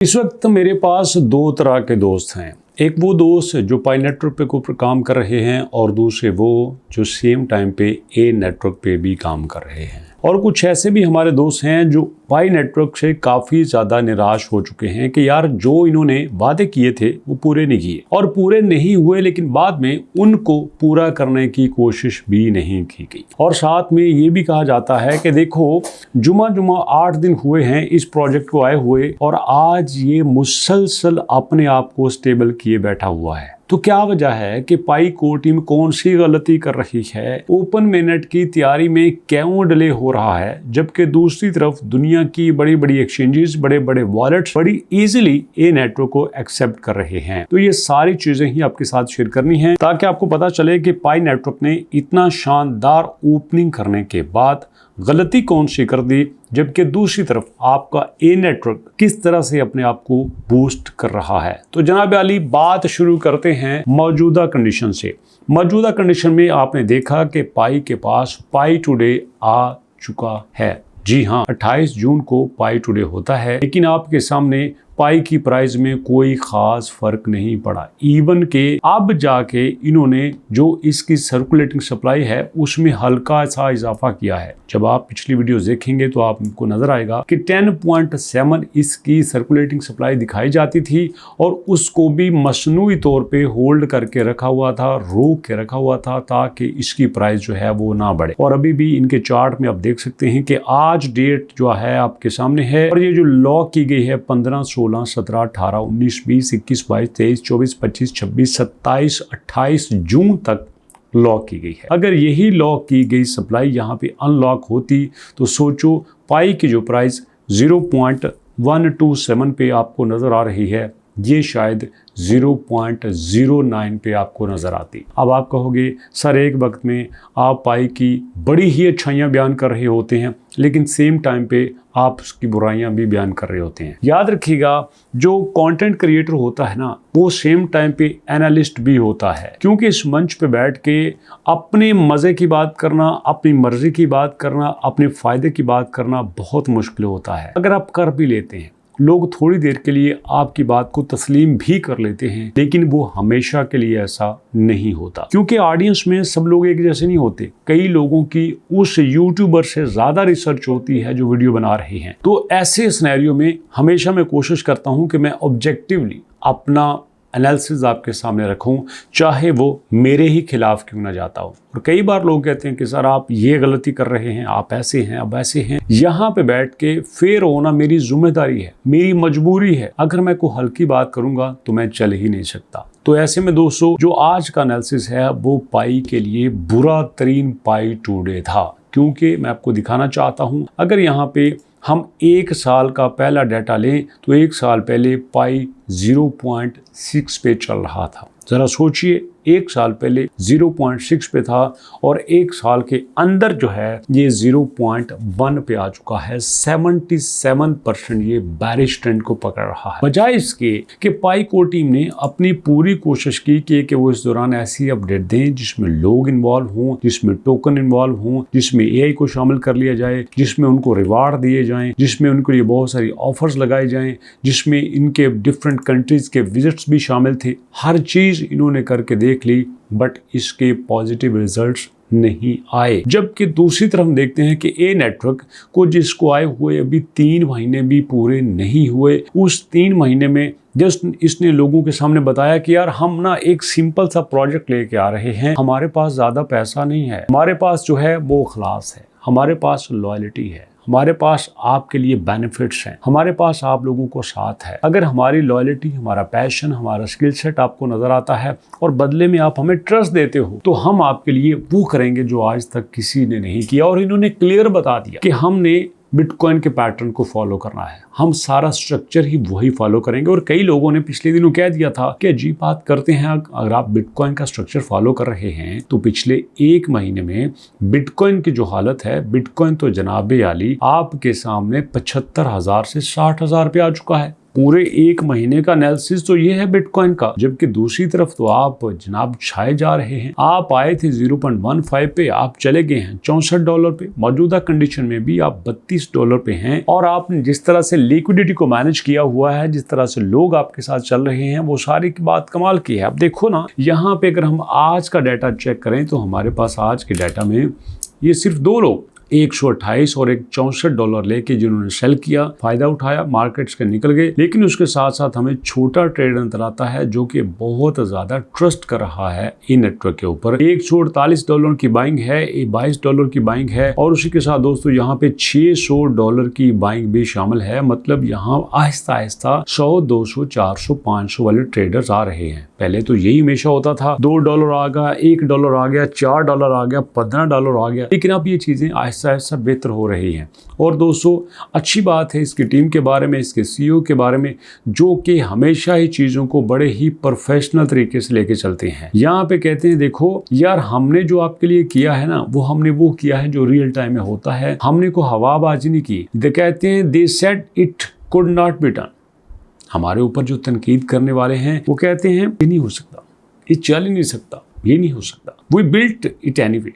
इस वक्त मेरे पास दो तरह के दोस्त हैं। एक वो दोस्त जो पाई नेटवर्क पे ऊपर काम कर रहे हैं और दूसरे वो जो सेम टाइम पे ए नेटवर्क पे भी काम कर रहे हैं। और कुछ ऐसे भी हमारे दोस्त हैं जो पाई नेटवर्क से काफ़ी ज़्यादा निराश हो चुके हैं कि यार जो इन्होंने वादे किए थे वो पूरे नहीं किए और पूरे नहीं हुए, लेकिन बाद में उनको पूरा करने की कोशिश भी नहीं की गई। और साथ में ये भी कहा जाता है कि देखो जुमा 8 दिन हुए हैं इस प्रोजेक्ट को आए हुए और आज ये मुसलसल अपने आप को स्टेबल किए बैठा हुआ है। तो क्या वजह है कि पाई को टीम कौन सी गलती कर रही है, ओपन मेनट की तैयारी में क्यों डिले हो रहा है, जबकि दूसरी तरफ दुनिया की बड़ी बड़ी एक्सचेंजेस, बड़े बड़े वॉलेट्स बड़ी इजीली ए नेटवर्क को एक्सेप्ट कर रहे हैं। तो ये सारी चीजें ही आपके साथ शेयर करनी है ताकि आपको पता चले कि पाई नेटवर्क ने इतना शानदार ओपनिंग करने के बाद गलती कौन सी कर दी, जबकि दूसरी तरफ आपका ए नेटवर्क किस तरह से अपने आप को बूस्ट कर रहा है। तो जनाब अली, बात शुरू करते हैं मौजूदा कंडीशन से। मौजूदा कंडीशन में आपने देखा कि पाई के पास पाई टुडे आ चुका है। जी हाँ, 28 जून को पाई टुडे होता है, लेकिन आपके सामने पाई की प्राइस में कोई खास फर्क नहीं पड़ा। इवन के अब जाके इन्होंने जो इसकी सर्कुलेटिंग सप्लाई है उसमें हल्का सा इजाफा किया है। जब आप पिछली वीडियो देखेंगे तो आपको नजर आएगा कि 10.7 इसकी सर्कुलेटिंग सप्लाई दिखाई जाती थी और उसको भी मसनूई तौर पे होल्ड करके रखा हुआ था, रोक के रखा हुआ था ताकि इसकी प्राइस जो है वो ना बढ़े। और अभी भी इनके चार्ट में आप देख सकते हैं कि आज डेट जो है आपके सामने है और ये जो लॉक की गई है 15, 16, 17, 18, 19, 20, 21, 22, 23, 24, 25, 26, 27, 28 जून तक लॉक की गई है। अगर यही लॉक की गई सप्लाई यहाँ पे अनलॉक होती तो सोचो पाई की जो प्राइस 0.127 पे आपको नजर आ रही है, ये शायद 0.09 पे आपको नजर आती। अब आप कहोगे सर एक वक्त में आप पाई की बड़ी ही अच्छाइयाँ बयान कर रहे होते हैं लेकिन सेम टाइम पे आप उसकी बुराइयां भी बयान कर रहे होते हैं। याद रखिएगा, जो कंटेंट क्रिएटर होता है ना वो सेम टाइम पे एनालिस्ट भी होता है, क्योंकि इस मंच पे बैठ के अपने मजे की बात करना, अपनी मर्जी की बात करना, अपने फायदे की बात करना बहुत मुश्किल होता है। अगर आप कर भी लेते हैं, लोग थोड़ी देर के लिए आपकी बात को तस्लीम भी कर लेते हैं, लेकिन वो हमेशा के लिए ऐसा नहीं होता, क्योंकि ऑडियंस में सब लोग एक जैसे नहीं होते। कई लोगों की उस यूट्यूबर से ज्यादा रिसर्च होती है जो वीडियो बना रहे हैं। तो ऐसे सिनेरियो में हमेशा मैं कोशिश करता हूं कि मैं ऑब्जेक्टिवली अपना एनालिसिस आपके सामने रखूं, चाहे वो मेरे ही खिलाफ क्यों ना जाता हो। और कई बार लोग कहते हैं कि सर आप ये गलती कर रहे हैं, आप ऐसे हैं, अब ऐसे हैं। यहाँ पे बैठ के फेयर होना मेरी जिम्मेदारी है, मेरी मजबूरी है। अगर मैं कोई हल्की बात करूंगा तो मैं चल ही नहीं सकता। तो ऐसे में दोस्तों, जो आज का एनालिसिस है वो पाई के लिए बुरा तरीन पाई टुडे था, क्योंकि मैं आपको दिखाना चाहता हूं अगर यहाँ पे हम एक साल का पहला डाटा लें तो एक साल पहले पाई 0.6 पे चल रहा था। जरा सोचिए, एक साल पहले 0.6 पे था और एक साल के अंदर जो है ये 0.1 पे आ चुका है। 77% ये बैरिश ट्रेंड को पकड़ रहा है। बजाय इसके कि पाई को टीम ने अपनी पूरी कोशिश की कि वो इस दौरान ऐसी अपडेट दें जिसमें लोग इन्वॉल्व हों, जिसमें टोकन इन्वॉल्व हों, जिसमें एआई को शामिल कर लिया जाए, जिसमें उनको रिवार्ड दिए जाएं, जिसमें उनके लिए बहुत सारी ऑफर्स लगाए जाएं, जिसमें इनके डिफरेंट कंट्रीज के विजिट्स भी शामिल थे। हर चीज इन्होंने करके देख ली, बट इसके पॉजिटिव रिजल्ट्स नहीं आए। जबकि दूसरी तरफ हम देखते हैं कि ए नेटवर्क को जिसको आए हुए अभी 3 महीने भी पूरे नहीं हुए, उस 3 महीने में जस्ट इसने लोगों के सामने बताया कि यार हम ना एक सिंपल सा प्रोजेक्ट लेके आ रहे हैं, हमारे पास ज्यादा पैसा नहीं है, हमारे पास जो है वो इखलास है, हमारे पास लॉयल्टी है, हमारे पास आपके लिए बेनिफिट्स हैं, हमारे पास आप लोगों को साथ है। अगर हमारी लॉयल्टी, हमारा पैशन, हमारा स्किल सेट आपको नजर आता है और बदले में आप हमें ट्रस्ट देते हो तो हम आपके लिए वो करेंगे जो आज तक किसी ने नहीं किया। और इन्होंने क्लियर बता दिया कि हमने बिटकॉइन के पैटर्न को फॉलो करना है, हम सारा स्ट्रक्चर ही वही फॉलो करेंगे। और कई लोगों ने पिछले दिनों कह दिया था कि अजीब बात करते हैं, अगर आप बिटकॉइन का स्ट्रक्चर फॉलो कर रहे हैं तो पिछले 1 महीने में बिटकॉइन की जो हालत है, बिटकॉइन तो जनाबे आली आपके सामने 75,000 से 60,000 पे आ चुका है। पूरे एक महीने का एनालिसिस तो ये है बिटकॉइन का। जबकि दूसरी तरफ तो आप जनाब छाए जा रहे हैं। आप आए थे 0.15 पे, आप चले गए हैं $64 पे। मौजूदा कंडीशन में भी आप $32 पे हैं। और आपने जिस तरह से लिक्विडिटी को मैनेज किया हुआ है, जिस तरह से लोग आपके साथ चल रहे हैं, वो सारी की बात कमाल की है। अब देखो ना, यहाँ पे अगर हम आज का डाटा चेक करें तो हमारे पास आज के डाटा में ये सिर्फ दो लोग, 128 और एक $64 लेके जिन्होंने सेल किया, फायदा उठाया, मार्केट्स के निकल गए। लेकिन उसके साथ साथ हमें छोटा ट्रेड नजर आता है जो कि बहुत ज्यादा ट्रस्ट कर रहा है इन नेटवर्क के ऊपर। $148 की बाइंग है, $22 की बाइंग है और उसी के साथ दोस्तों यहाँ पे $600 की बाइंग भी शामिल है। मतलब यहाँ आहिस्ता आहिस्ता 100, 200, 400, 500 वाले ट्रेडर्स आ रहे हैं। पहले तो यही हमेशा होता था, $2 आ गया, $1 आ गया, $4 आ गया, $15 आ गया। लेकिन अब ये चीजें ऐसा बेहतर हो रही हैं। और दोस्तों अच्छी बात है इसकी टीम के बारे में, इसके सीईओ के बारे में, जो कि हमेशा ही चीज़ों को बड़े ही प्रोफेशनल तरीके से लेके चलते हैं। यहाँ पे कहते हैं देखो यार, हमने जो आपके लिए किया है ना, वो हमने वो किया है जो रियल टाइम में होता है। हमने को हवाबाजी नहीं की। दे कहते हैं they said it could not be done. हमारे ऊपर जो तनकीद करने वाले हैं वो कहते हैं ये नहीं हो सकता, ये चल ही नहीं सकता, ये नहीं हो सकता। We built it anyway,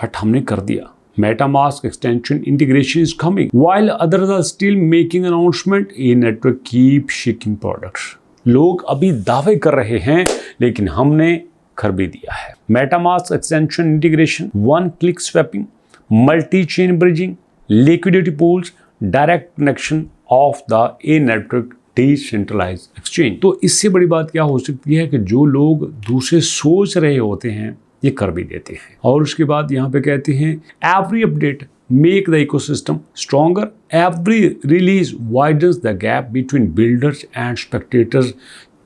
but हमने कर दिया। MetaMask extension integration is coming. While others are still making announcement, a network keep shipping products. लोग अभी दावे कर रहे हैं लेकिन हमने कर भी दिया है। MetaMask extension integration, one click swapping, multi-chain bridging, liquidity pools, direct connection of the A network decentralized exchange. तो इससे बड़ी बात क्या हो सकती है कि जो लोग दूसरे सोच रहे होते हैं ये कर भी देते हैं। और उसके बाद यहाँ पे कहते हैं every update make the ecosystem stronger, every release widens the gap between builders and spectators,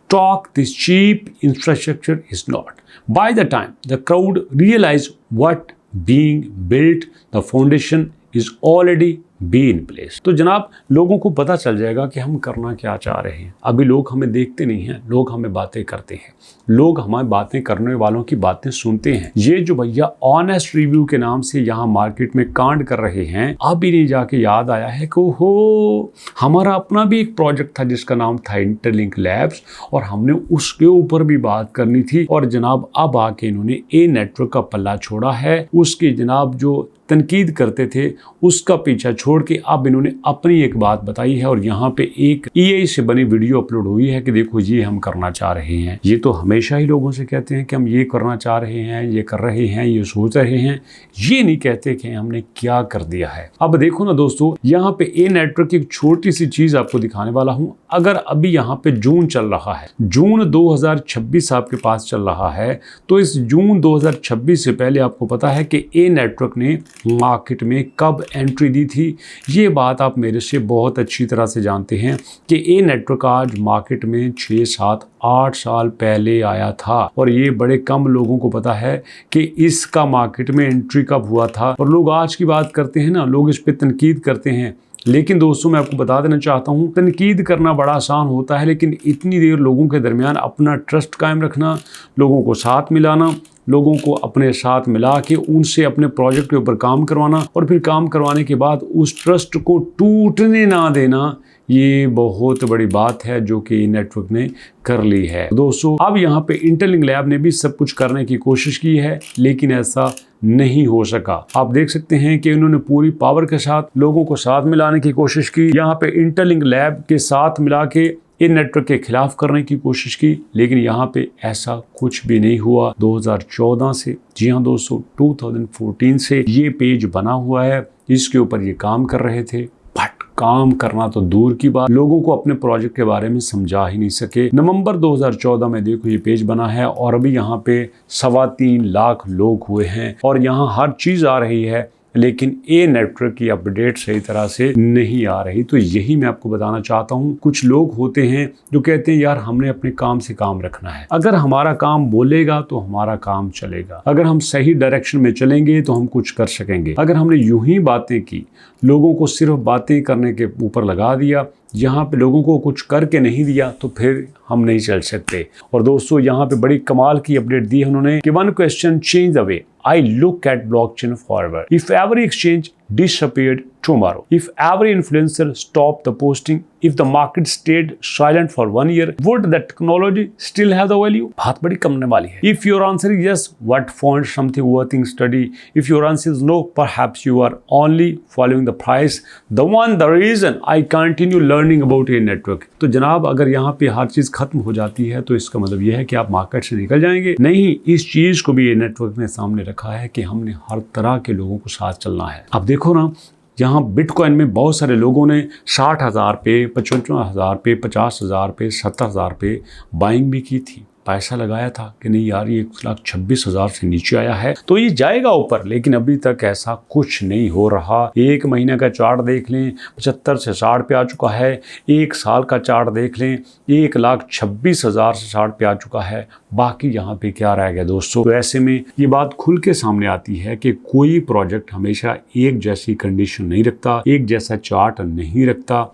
talk this cheap infrastructure is not. By the time the crowd realise what being built, the foundation is already be in place. तो जनाब लोगों को पता चल जाएगा कि हम करना क्या चाह रहे हैं। अभी लोग हमें देखते नहीं हैं, लोग हमें बातें करते हैं, लोग हमारी बातें करने वालों की बातें सुनते हैं। ये जो भैया ऑनेस्ट रिव्यू के नाम से यहाँ मार्केट में कांड कर रहे हैं, अब इन्हें जाके याद आया है कि हो हमारा अपना भी एक प्रोजेक्ट था जिसका नाम था इंटरलिंक लैब्स और हमने उसके ऊपर भी बात करनी थी। और जनाब अब आके इन्होंने ए नेटवर्क का पल्ला छोड़ा है, उसकी जनाब जो तनकीद करते थे उसका पीछा छोड़ के अब इन्होंने अपनी एक बात बताई है। और यहाँ पे एक EA से बनी वीडियो अपलोड हुई है कि देखो ये हम करना चाह रहे हैं। ये तो हमेशा ही लोगों से कहते हैं कि हम ये करना चाह रहे हैं, ये कर रहे हैं, ये सोच रहे हैं, ये नहीं कहते कि हमने क्या कर दिया है। अब देखो ना दोस्तों, यहाँ पे ए नेटवर्क की एक छोटी सी चीज आपको दिखाने वाला हूँ। अगर अभी यहाँ पे जून चल रहा है, जून 2026 आपके पास चल रहा है, तो इस जून 2026 से पहले आपको पता है कि ए नेटवर्क ने मार्केट में कब एंट्री दी थी। ये बात आप मेरे से बहुत अच्छी तरह से जानते हैं कि ए नेटवर्क आज मार्केट में 6, 7, 8 साल पहले आया था। और ये बड़े कम लोगों को पता है कि इसका मार्केट में एंट्री कब हुआ था। और लोग आज की बात करते हैं ना, लोग इस पे तनकीद करते हैं। लेकिन दोस्तों मैं आपको बता देना चाहता हूँ, तनकीद करना बड़ा आसान होता है, लेकिन इतनी देर लोगों के दरमियान अपना ट्रस्ट कायम रखना, लोगों को साथ मिलाना, लोगों को अपने साथ मिला के उनसे अपने प्रोजेक्ट के ऊपर काम करवाना और फिर काम करवाने के बाद उस ट्रस्ट को टूटने ना देना, ये बहुत बड़ी बात है जो कि नेटवर्क ने कर ली है। दोस्तों अब यहाँ पे इंटरलिंक लैब ने भी सब कुछ करने की कोशिश की है, लेकिन ऐसा नहीं हो सका। आप देख सकते हैं कि उन्होंने पूरी पावर के साथ लोगों को साथ मिलाने की कोशिश की। यहाँ पे इंटरलिंक लैब के साथ मिला के इन नेटवर्क के खिलाफ करने की कोशिश की, लेकिन यहाँ पे ऐसा कुछ भी नहीं हुआ। 2014 से, जी हाँ दोस्तों 2014 से ये पेज बना हुआ है, इसके ऊपर ये काम कर रहे थे, बट काम करना तो दूर की बात, लोगों को अपने प्रोजेक्ट के बारे में समझा ही नहीं सके। नवंबर 2014 में देखो ये पेज बना है और अभी यहाँ पे 3.25 लाख लोग हुए हैं और यहाँ हर चीज आ रही है, लेकिन ए नेटवर्क की अपडेट सही तरह से नहीं आ रही। तो यही मैं आपको बताना चाहता हूँ। कुछ लोग होते हैं जो कहते हैं यार हमने अपने काम से काम रखना है, अगर हमारा काम बोलेगा तो हमारा काम चलेगा, अगर हम सही डायरेक्शन में चलेंगे तो हम कुछ कर सकेंगे। अगर हमने यूं ही बातें की, लोगों को सिर्फ बातें करने के ऊपर लगा दिया, यहाँ पे लोगों को कुछ करके नहीं दिया, तो फिर हम नहीं चल सकते। और दोस्तों यहाँ पे बड़ी कमाल की अपडेट दी है उन्होंने कि one question change the way I look at blockchain forward. If every exchange disappeared tomorrow. If every influencer stopped the posting, if the market stayed silent for 1 year, would the technology still have the value? बात बड़ी कम होने वाली है. If your answer is yes, what found something worth study? If your answer is no, perhaps you are only following the price. The reason I continue learning about a network. तो जनाब अगर यहाँ पे हर चीज खत्म हो जाती है तो इसका मतलब यह है कि आप मार्केट से निकल जाएंगे. नहीं, इस चीज को भी ये नेटवर्क ने सामने रखा है कि हमने हर तरह के लोगों को साथ चलना है. अब देखो ना, यहाँ बिटकॉइन में बहुत सारे लोगों ने 60,000 पे, 55,000 पे, 50,000 पे, 70,000 पे बाइंग भी की थी. पैसा लगाया था कि नहीं यार ये 1,26,000 से नीचे आया है तो ये जाएगा ऊपर, लेकिन अभी तक ऐसा कुछ नहीं हो रहा. एक महीने का चार्ट देख लें 75 से 60 पे आ चुका है. एक साल का चार्ट देख लें 1,26,000 से 60 पे आ चुका है. बाकी यहाँ पे क्या रह गया दोस्तों. तो ऐसे में ये बात खुल के सामने आती है कि कोई प्रोजेक्ट हमेशा एक जैसी कंडीशन नहीं रखता, एक जैसा चार्ट नहीं रखता.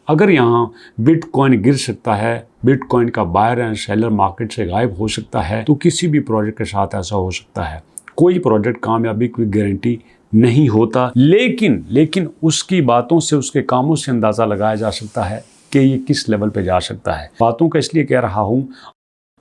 अगर यहाँ बिटकॉइन गिर सकता है, बिटकॉइन का बायर एंड सेलर मार्केट से गायब हो सकता है, तो किसी भी प्रोजेक्ट के साथ ऐसा हो सकता है. कोई प्रोजेक्ट कामयाबी की गारंटी नहीं होता, लेकिन उसकी बातों से, उसके कामों से अंदाज़ा लगाया जा सकता है कि ये किस लेवल पे जा सकता है. बातों का इसलिए कह रहा हूँ,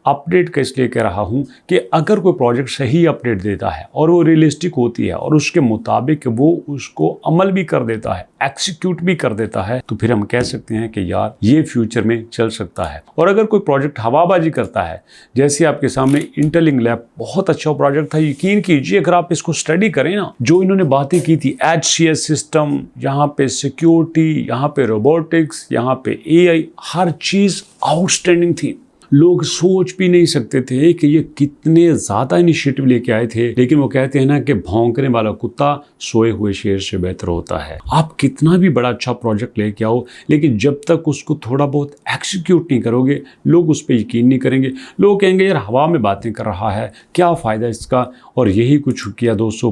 अपडेट का इसलिए कह रहा हूँ कि अगर कोई प्रोजेक्ट सही अपडेट देता है और वो रियलिस्टिक होती है और उसके मुताबिक वो उसको अमल भी कर देता है, एक्सिक्यूट भी कर देता है, तो फिर हम कह सकते हैं कि यार ये फ्यूचर में चल सकता है. और अगर कोई प्रोजेक्ट हवाबाजी करता है, जैसे आपके सामने इंटेलिंग लैब बहुत अच्छा प्रोजेक्ट था, यकीन कीजिए अगर आप इसको स्टडी करें ना, जो इन्होंने बातें की थी, HCS सिस्टम, यहाँ पे सिक्योरिटी, यहाँ पे रोबोटिक्स, यहाँ पे AI, हर चीज़ आउटस्टैंडिंग थी. लोग सोच भी नहीं सकते थे कि ये कितने ज़्यादा इनिशिएटिव लेके आए थे. लेकिन वो कहते हैं ना कि भौंकने वाला कुत्ता सोए हुए शेर से बेहतर होता है. आप कितना भी बड़ा अच्छा प्रोजेक्ट लेके आओ, लेकिन जब तक उसको थोड़ा बहुत एक्सिक्यूट नहीं करोगे, लोग उस पर यकीन नहीं करेंगे. लोग कहेंगे यार हवा में बातें कर रहा है, क्या फ़ायदा इसका. और यही कुछ किया दोस्तों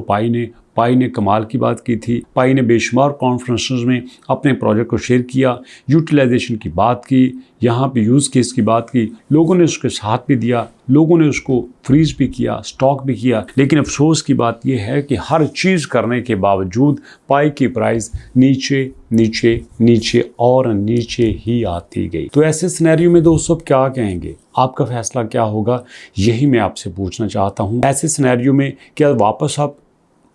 पाई ने कमाल की बात की थी. पाई ने बेशुमार कॉन्फ्रेंसेस में अपने प्रोजेक्ट को शेयर किया, यूटिलाइजेशन की बात की, यहाँ पे यूज़ केस की बात की. लोगों ने उसके साथ भी दिया, लोगों ने उसको फ्रीज भी किया, स्टॉक भी किया. लेकिन अफसोस की बात यह है कि हर चीज़ करने के बावजूद पाई की प्राइस नीचे नीचे नीचे और नीचे ही आती गई. तो ऐसे सिनेरियो में दोस्तों क्या कहेंगे, आपका फैसला क्या होगा, यही मैं आपसे पूछना चाहता हूँ. ऐसे सिनेरियो में क्या वापस आप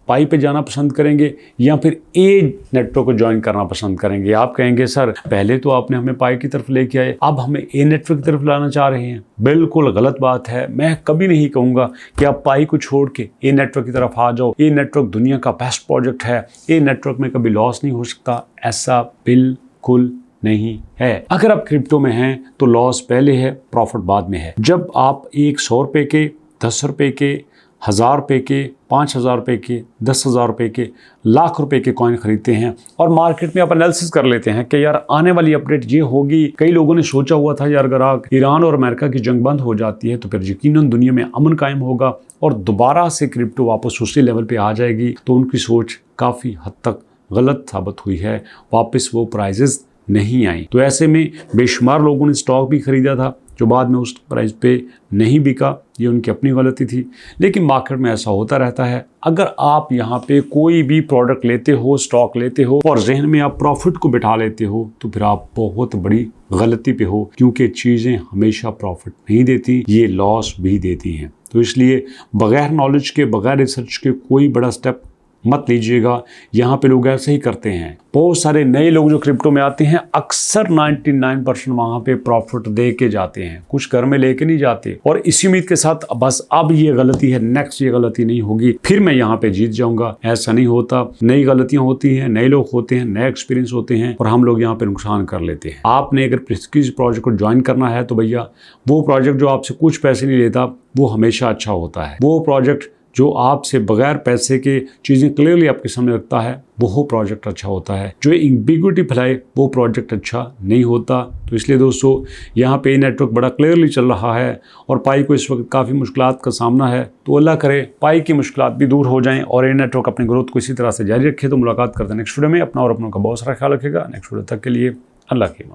पाई पे जाना पसंद करेंगे या फिर ए नेटवर्क को ज्वाइन करना पसंद करेंगे. आप कहेंगे सर पहले तो आपने हमें पाई की तरफ लेके आए, अब हमें ए नेटवर्क की तरफ लाना चाह रहे हैं. बिल्कुल गलत बात है. मैं कभी नहीं कहूँगा कि आप पाई को छोड़ के ए नेटवर्क की तरफ आ जाओ. ए नेटवर्क दुनिया का बेस्ट प्रोजेक्ट है, ए नेटवर्क में कभी लॉस नहीं हो सकता. ऐसा बिल्कुल नहीं है. अगर आप क्रिप्टो में हैं तो लॉस पहले है, प्रॉफिट बाद में है. जब आप एक 100 रुपये के, 10 रुपये के, 1000 रुपये के, 5000 रुपये के, 10,000 रुपये के, लाख रुपए के कॉइन खरीदते हैं और मार्केट में आप एनालिसिस कर लेते हैं कि यार आने वाली अपडेट ये होगी. कई लोगों ने सोचा हुआ था यार अगर ईरान और अमेरिका की जंग बंद हो जाती है तो फिर यकीनन दुनिया में अमन कायम होगा और दोबारा से क्रिप्टो वापस उसी लेवल पे आ जाएगी. तो उनकी सोच काफ़ी हद तक गलत साबित हुई है, वापस वो प्राइजेस नहीं आई. तो ऐसे में बेशुमार लोगों ने स्टॉक भी खरीदा था जो बाद में उस प्राइस पे नहीं बिका. ये उनकी अपनी गलती थी. लेकिन मार्केट में ऐसा होता रहता है. अगर आप यहाँ पे कोई भी प्रोडक्ट लेते हो, स्टॉक लेते हो और जहन में आप प्रॉफिट को बिठा लेते हो तो फिर आप बहुत बड़ी गलती पे हो, क्योंकि चीज़ें हमेशा प्रॉफिट नहीं देती, ये लॉस भी देती हैं. तो इसलिए बगैर नॉलेज के, बगैर रिसर्च के कोई बड़ा स्टेप मत लीजिएगा. यहाँ पे लोग ऐसे ही करते हैं. बहुत सारे नए लोग जो क्रिप्टो में आते हैं अक्सर 99% वहाँ पे प्रॉफिट दे के जाते हैं, कुछ घर में लेके नहीं जाते और इसी उम्मीद के साथ बस अब ये गलती है, नेक्स्ट ये गलती नहीं होगी, फिर मैं यहाँ पे जीत जाऊंगा. ऐसा नहीं होता. नई गलतियाँ होती हैं, नए लोग होते हैं, नए एक्सपीरियंस होते हैं और हम लोग यहाँ पे नुकसान कर लेते हैं. आपने अगर किसी प्रोजेक्ट को ज्वाइन करना है तो भैया वो प्रोजेक्ट जो आपसे कुछ पैसे नहीं लेता वो हमेशा अच्छा होता है. वो प्रोजेक्ट जो आपसे बगैर पैसे के चीज़ें क्लियरली आपके सामने रखता है वो प्रोजेक्ट अच्छा होता है. जो एम्बिग्युइटी फैलाए वो प्रोजेक्ट अच्छा नहीं होता. तो इसलिए दोस्तों यहाँ पे नेटवर्क बड़ा क्लियरली चल रहा है और पाई को इस वक्त काफ़ी मुश्किलात का सामना है. तो अल्लाह करे पाई की मुश्किलात भी दूर हो जाएं और ये नेटवर्क अपनी ग्रोथ को इसी तरह से जारी रखे. तो मुलाकात करते हैं नेक्स्ट वीडियो में. अपना और अपनों का बहुत सारा ख्याल रखेगा. नेक्स्ट वीडियो तक के लिए अल्लाह की